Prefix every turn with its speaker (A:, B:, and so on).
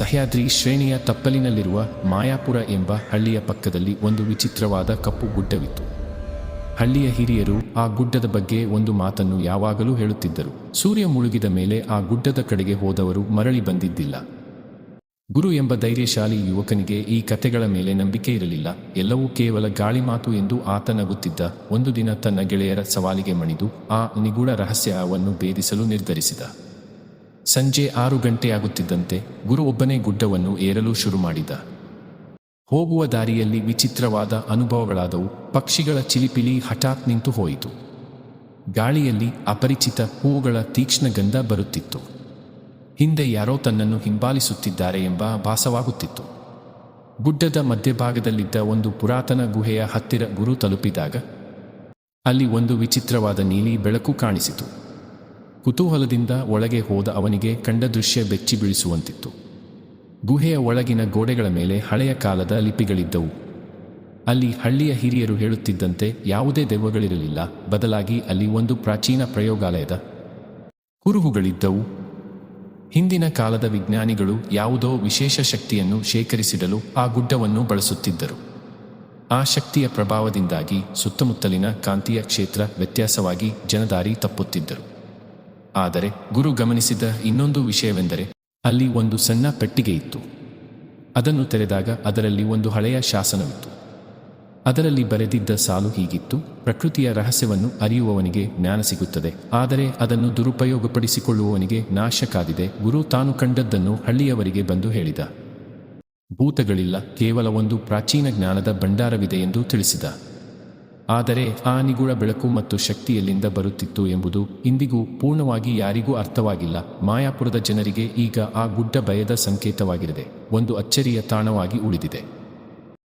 A: ಸಹ್ಯಾದ್ರಿ ಶ್ರೇಣಿಯ ತಪ್ಪಲಿನಲ್ಲಿರುವ ಮಾಯಾಪುರ ಎಂಬ ಹಳ್ಳಿಯ ಪಕ್ಕದಲ್ಲಿ ಒಂದು ವಿಚಿತ್ರವಾದ ಕಪ್ಪು ಗುಡ್ಡವಿತ್ತು. ಹಳ್ಳಿಯ ಹಿರಿಯರು ಆ ಗುಡ್ಡದ ಬಗ್ಗೆ ಒಂದು ಮಾತನ್ನು ಯಾವಾಗಲೂ ಹೇಳುತ್ತಿದ್ದರು. ಸೂರ್ಯ ಮುಳುಗಿದ ಮೇಲೆ ಆ ಗುಡ್ಡದ ಕಡೆಗೆ ಹೋದವರು ಮರಳಿ ಬಂದಿದ್ದಿಲ್ಲ. ಗುರು ಎಂಬ ಧೈರ್ಯಶಾಲಿ ಯುವಕನಿಗೆ ಈ ಕಥೆಗಳ ಮೇಲೆ ನಂಬಿಕೆ ಇರಲಿಲ್ಲ. ಎಲ್ಲವೂ ಕೇವಲ ಗಾಳಿ ಮಾತು ಎಂದು ಆತ ನಗುತ್ತಿದ್ದ. ಒಂದು ದಿನ ತನ್ನ ಗೆಳೆಯರ ಸವಾಲಿಗೆ ಮಣಿದು ಆ ನಿಗೂಢ ರಹಸ್ಯವನ್ನು ಭೇದಿಸಲು ನಿರ್ಧರಿಸಿದ. ಸಂಜೆ 6 ಗಂಟೆಯಾಗುತ್ತಿದ್ದಂತೆ ಗುರು ಒಬ್ಬನೇ ಗುಡ್ಡವನ್ನು ಏರಲು ಶುರು ಮಾಡಿದ. ಹೋಗುವ ದಾರಿಯಲ್ಲಿ ವಿಚಿತ್ರವಾದ ಅನುಭವಗಳಾದವು. ಪಕ್ಷಿಗಳ ಚಿಲಿಪಿಲಿ ಹಠಾತ್ ನಿಂತು ಹೋಯಿತು. ಗಾಳಿಯಲ್ಲಿ ಅಪರಿಚಿತ ಹೂವುಗಳ ತೀಕ್ಷ್ಣ ಗಂಧ ಬರುತ್ತಿತ್ತು. ಹಿಂದೆ ಯಾರೋ ತನ್ನನ್ನು ಹಿಂಬಾಲಿಸುತ್ತಿದ್ದಾರೆ ಎಂಬ ಭಾಸವಾಗುತ್ತಿತ್ತು. ಗುಡ್ಡದ ಮಧ್ಯಭಾಗದಲ್ಲಿದ್ದ ಒಂದು ಪುರಾತನ ಗುಹೆಯ ಹತ್ತಿರ ಗುರು ತಲುಪಿದಾಗ ಅಲ್ಲಿ ಒಂದು ವಿಚಿತ್ರವಾದ ನೀಲಿ ಬೆಳಕು ಕಾಣಿಸಿತು. ಕುತೂಹಲದಿಂದ ಒಳಗೆ ಹೋದ ಅವನಿಗೆ ಕಂಡ ದೃಶ್ಯ ಬೆಚ್ಚಿ ಬೀಳಿಸುವಂತಿತ್ತು. ಗುಹೆಯ ಒಳಗಿನ ಗೋಡೆಗಳ ಮೇಲೆ ಹಳೆಯ ಕಾಲದ ಲಿಪಿಗಳಿದ್ದವು. ಅಲ್ಲಿ ಹಳ್ಳಿಯ ಹಿರಿಯರು ಹೇಳುತ್ತಿದ್ದಂತೆ ಯಾವುದೇ ದೆವ್ವಗಳಿರಲಿಲ್ಲ. ಬದಲಾಗಿ ಅಲ್ಲಿ ಒಂದು ಪ್ರಾಚೀನ ಪ್ರಯೋಗಾಲಯದ ಕುರುಹುಗಳಿದ್ದವು. ಹಿಂದಿನ ಕಾಲದ ವಿಜ್ಞಾನಿಗಳು ಯಾವುದೋ ವಿಶೇಷ ಶಕ್ತಿಯನ್ನು ಶೇಖರಿಸಿಡಲು ಆ ಗುಡ್ಡವನ್ನು ಬಳಸುತ್ತಿದ್ದರು. ಆ ಶಕ್ತಿಯ ಪ್ರಭಾವದಿಂದಾಗಿ ಸುತ್ತಮುತ್ತಲಿನ ಕಾಂತೀಯ ಕ್ಷೇತ್ರ ವ್ಯತ್ಯಾಸವಾಗಿ ಜನದಾರಿ ತಪ್ಪುತ್ತಿದ್ದರು. ಆದರೆ ಗುರು ಗಮನಿಸಿದ ಇನ್ನೊಂದು ವಿಷಯವೆಂದರೆ ಅಲ್ಲಿ ಒಂದು ಸಣ್ಣ ಪೆಟ್ಟಿಗೆ ಇತ್ತು. ಅದನ್ನು ತೆರೆದಾಗ ಅದರಲ್ಲಿ ಒಂದು ಹಳೆಯ ಶಾಸನವಿತ್ತು. ಅದರಲ್ಲಿ ಬರೆದಿದ್ದ ಸಾಲು ಹೀಗಿತ್ತು: ಪ್ರಕೃತಿಯ ರಹಸ್ಯವನ್ನು ಅರಿಯುವವನಿಗೆ ಜ್ಞಾನ ಸಿಗುತ್ತದೆ, ಆದರೆ ಅದನ್ನು ದುರುಪಯೋಗಪಡಿಸಿಕೊಳ್ಳುವವನಿಗೆ ನಾಶ ಕಾದಿದೆ. ಗುರು ತಾನು ಕಂಡದ್ದನ್ನು ಹಳ್ಳಿಯವರಿಗೆ ಬಂದು ಹೇಳಿದ. ಭೂತಗಳಿಲ್ಲ, ಕೇವಲ ಒಂದು ಪ್ರಾಚೀನ ಜ್ಞಾನದ ಭಂಡಾರವಿದೆ ಎಂದು ತಿಳಿಸಿದ. ಆದರೆ ಆ ನಿಗೂಢ ಬೆಳಕು ಮತ್ತು ಶಕ್ತಿ ಎಲ್ಲಿಂದ ಬರುತ್ತಿತ್ತು ಎಂಬುದು ಇಂದಿಗೂ ಪೂರ್ಣವಾಗಿ ಯಾರಿಗೂ ಅರ್ಥವಾಗಿಲ್ಲ. ಮಾಯಾಪುರದ ಜನರಿಗೆ ಈಗ ಆ ಗುಡ್ಡ ಭಯದ ಸಂಕೇತವಾಗಿರದೆ ಒಂದು ಅಚ್ಚರಿಯ ತಾಣವಾಗಿ ಉಳಿದಿದೆ.